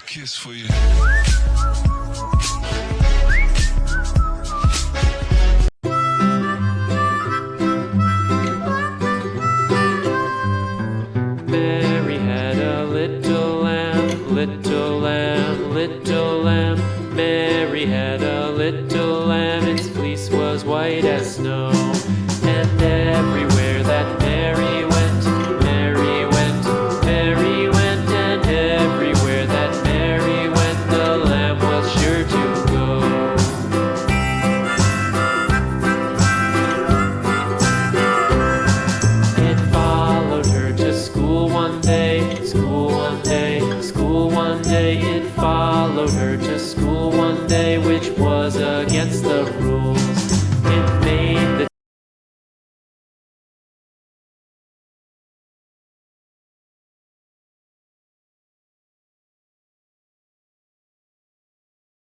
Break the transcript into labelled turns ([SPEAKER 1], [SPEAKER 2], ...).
[SPEAKER 1] kiss for you.
[SPEAKER 2] Mary had a little lamb, little lamb, little lamb. Mary had a little lamb, its fleece was white as snow. And everywhere that Mary went, Mary went, Mary went, and everywhere that Mary went, the lamb was sure to go. It followed her to school one day, school one day, school one day. It followed her to school one day, which was against the rules.